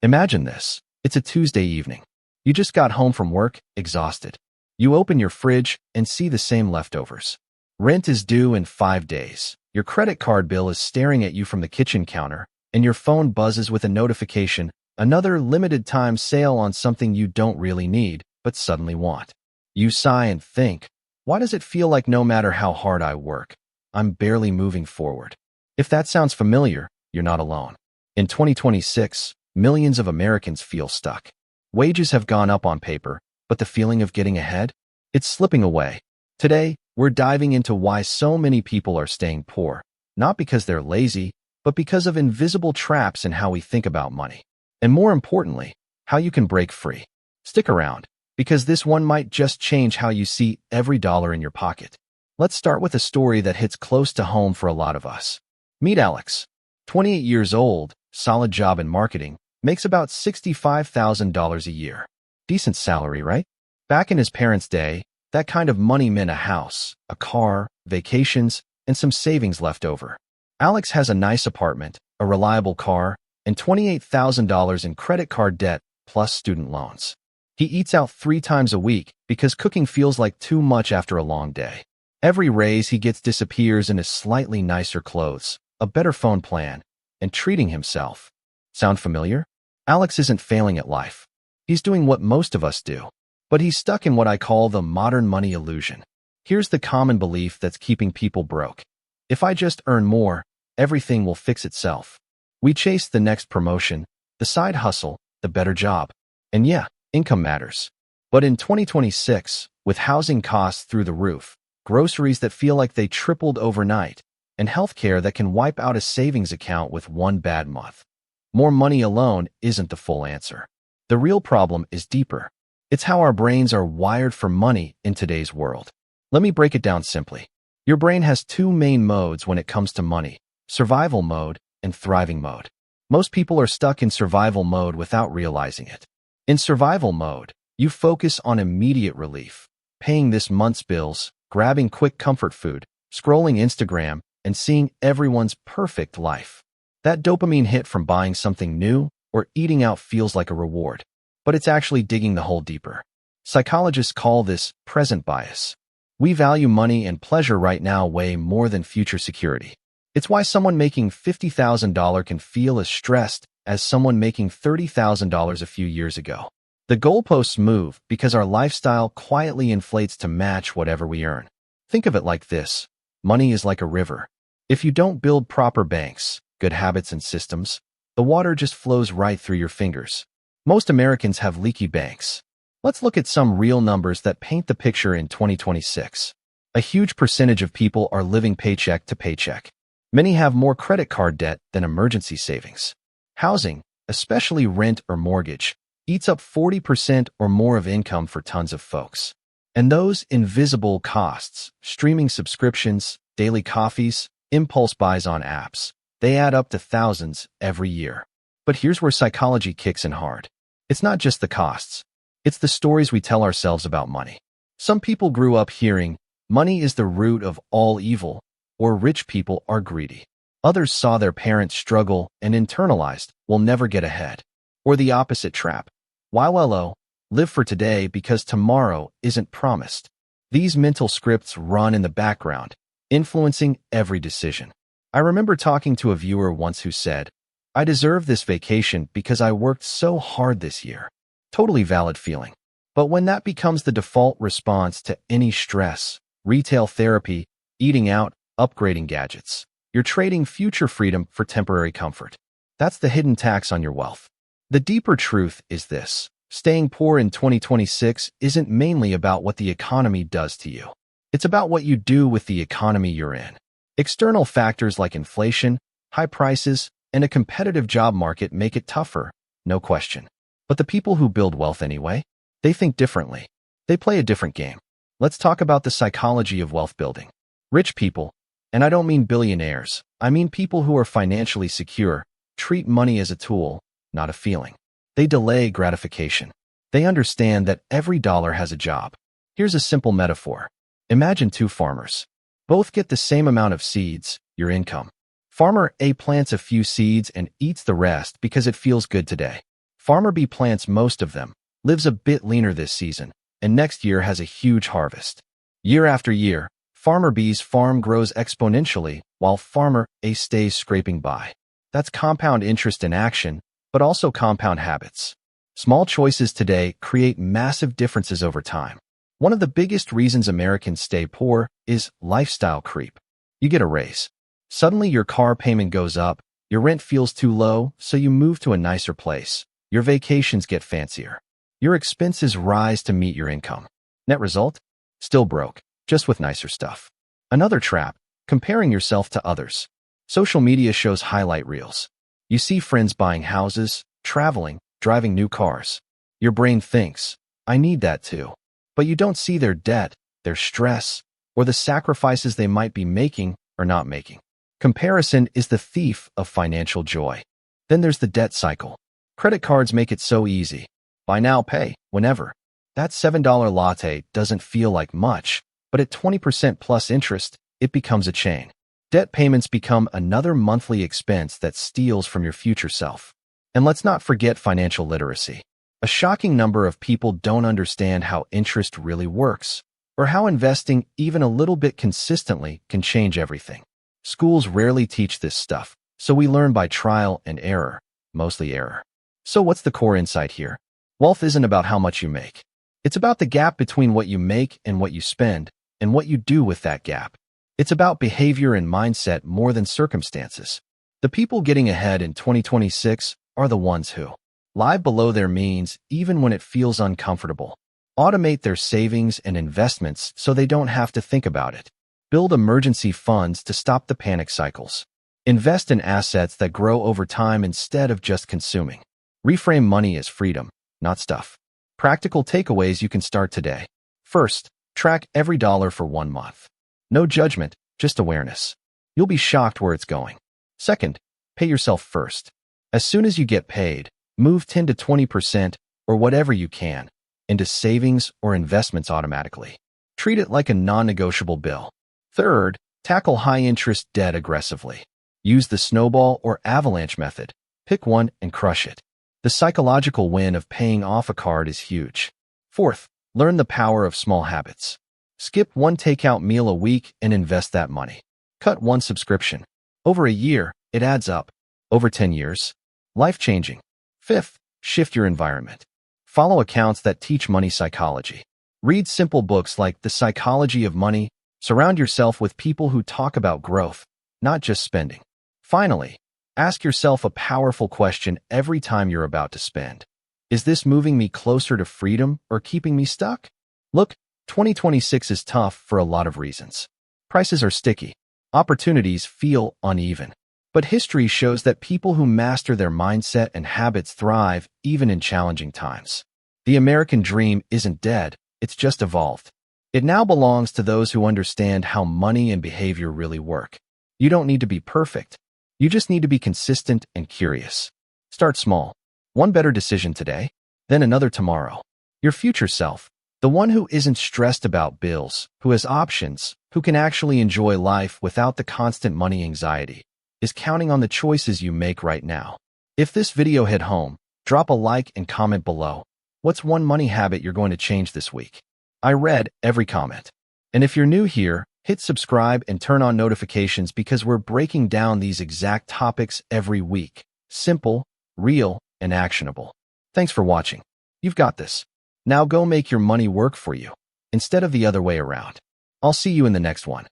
Imagine this. It's a Tuesday evening. You just got home from work, exhausted. You open your fridge and see the same leftovers. Rent is due in 5 days. Your credit card bill is staring at you from the kitchen counter, and your phone buzzes with a notification, another limited-time sale on something you don't really need, but suddenly want. You sigh and think, why does it feel like no matter how hard I work, I'm barely moving forward? If that sounds familiar, you're not alone. In 2026, millions of Americans feel stuck. Wages have gone up on paper, but the feeling of getting ahead? It's slipping away. Today, we're diving into why so many people are staying poor, not because they're lazy, but because of invisible traps in how we think about money. And more importantly, how you can break free. Stick around, because this one might just change how you see every dollar in your pocket. Let's start with a story that hits close to home for a lot of us. Meet Alex, 28 years old, solid job in marketing, makes about $65,000 a year. Decent salary, right? Back in his parents' day, that kind of money meant a house, a car, vacations, and some savings left over. Alex has a nice apartment, a reliable car, and $28,000 in credit card debt plus student loans. He eats out 3 times a week because cooking feels like too much after a long day. Every raise he gets disappears into slightly nicer clothes, a better phone plan, and treating himself. Sound familiar? Alex isn't failing at life. He's doing what most of us do. But he's stuck in what I call the modern money illusion. Here's the common belief that's keeping people broke. If I just earn more, everything will fix itself. We chase the next promotion, the side hustle, the better job. And yeah, income matters. But in 2026, with housing costs through the roof, groceries that feel like they tripled overnight, and healthcare that can wipe out a savings account with one bad month, more money alone isn't the full answer. The real problem is deeper. It's how our brains are wired for money in today's world. Let me break it down simply. Your brain has 2 main modes when it comes to money: survival mode and thriving mode. Most people are stuck in survival mode without realizing it. In survival mode, you focus on immediate relief, paying this month's bills, grabbing quick comfort food, scrolling Instagram, and seeing everyone's perfect life. That dopamine hit from buying something new or eating out feels like a reward, but it's actually digging the hole deeper. Psychologists call this present bias. We value money and pleasure right now way more than future security. It's why someone making $50,000 can feel as stressed as someone making $30,000 a few years ago. The goalposts move because our lifestyle quietly inflates to match whatever we earn. Think of it like this. Money is like a river. If you don't build proper banks, good habits and systems, the water just flows right through your fingers. Most Americans have leaky banks. Let's look at some real numbers that paint the picture in 2026. A huge percentage of people are living paycheck to paycheck. Many have more credit card debt than emergency savings. Housing, especially rent or mortgage, eats up 40% or more of income for tons of folks. And those invisible costs, streaming subscriptions, daily coffees, impulse buys on apps, they add up to thousands every year. But here's where psychology kicks in hard. It's not just the costs. It's the stories we tell ourselves about money. Some people grew up hearing, money is the root of all evil, or rich people are greedy. Others saw their parents struggle and internalized, we'll never get ahead. Or the opposite trap. YOLO, live for today because tomorrow isn't promised. These mental scripts run in the background, influencing every decision. I remember talking to a viewer once who said, I deserve this vacation because I worked so hard this year. Totally valid feeling. But when that becomes the default response to any stress, retail therapy, eating out, upgrading gadgets, you're trading future freedom for temporary comfort. That's the hidden tax on your wealth. The deeper truth is this. Staying poor in 2026 isn't mainly about what the economy does to you. It's about what you do with the economy you're in. External factors like inflation, high prices, and a competitive job market make it tougher, no question. But the people who build wealth anyway, they think differently. They play a different game. Let's talk about the psychology of wealth building. Rich people, and I don't mean billionaires, I mean people who are financially secure, treat money as a tool, not a feeling. They delay gratification. They understand that every dollar has a job. Here's a simple metaphor. Imagine 2 farmers. Both get the same amount of seeds, your income. Farmer A plants a few seeds and eats the rest because it feels good today. Farmer bee plants most of them, lives a bit leaner this season, and next year has a huge harvest. Year after year, Farmer B's farm grows exponentially while Farmer A stays scraping by. That's compound interest in action, but also compound habits. Small choices today create massive differences over time. One of the biggest reasons Americans stay poor is lifestyle creep. You get a raise. Suddenly your car payment goes up, your rent feels too low, so you move to a nicer place. Your vacations get fancier. Your expenses rise to meet your income. Net result? Still broke, just with nicer stuff. Another trap, comparing yourself to others. Social media shows highlight reels. You see friends buying houses, traveling, driving new cars. Your brain thinks, I need that too. But you don't see their debt, their stress, or the sacrifices they might be making or not making. Comparison is the thief of financial joy. Then there's the debt cycle. Credit cards make it so easy. Buy now, pay whenever. That $7 latte doesn't feel like much, but at 20% plus interest, it becomes a chain. Debt payments become another monthly expense that steals from your future self. And let's not forget financial literacy. A shocking number of people don't understand how interest really works, or how investing even a little bit consistently can change everything. Schools rarely teach this stuff, so we learn by trial and error, mostly error. So what's the core insight here? Wealth isn't about how much you make. It's about the gap between what you make and what you spend, and what you do with that gap. It's about behavior and mindset more than circumstances. The people getting ahead in 2026 are the ones who live below their means even when it feels uncomfortable. Automate their savings and investments so they don't have to think about it. Build emergency funds to stop the panic cycles. Invest in assets that grow over time instead of just consuming. Reframe money as freedom, not stuff. Practical takeaways you can start today. First, track every dollar for 1 month. No judgment, just awareness. You'll be shocked where it's going. Second, pay yourself first. As soon as you get paid, move 10 to 20% or whatever you can into savings or investments automatically. Treat it like a non-negotiable bill. Third, tackle high-interest debt aggressively. Use the snowball or avalanche method. Pick one and crush it. The psychological win of paying off a card is huge. Fourth, learn the power of small habits. Skip one takeout meal a week and invest that money. Cut one subscription. Over a year, it adds up. Over 10 years, life-changing. Fifth, shift your environment. Follow accounts that teach money psychology. Read simple books like The Psychology of Money. Surround yourself with people who talk about growth, not just spending. Finally, ask yourself a powerful question every time you're about to spend. Is this moving me closer to freedom or keeping me stuck? Look, 2026 is tough for a lot of reasons. Prices are sticky. Opportunities feel uneven. But history shows that people who master their mindset and habits thrive even in challenging times. The American dream isn't dead, it's just evolved. It now belongs to those who understand how money and behavior really work. You don't need to be perfect. You just need to be consistent and curious. Start small. One better decision today, then another tomorrow. Your future self, the one who isn't stressed about bills, who has options, who can actually enjoy life without the constant money anxiety, is counting on the choices you make right now. If this video hit home, drop a like and comment below. What's one money habit you're going to change this week? I read every comment. And if you're new here, hit subscribe and turn on notifications because we're breaking down these exact topics every week. Simple, real, and actionable. Thanks for watching. You've got this. Now go make your money work for you, instead of the other way around. I'll see you in the next one.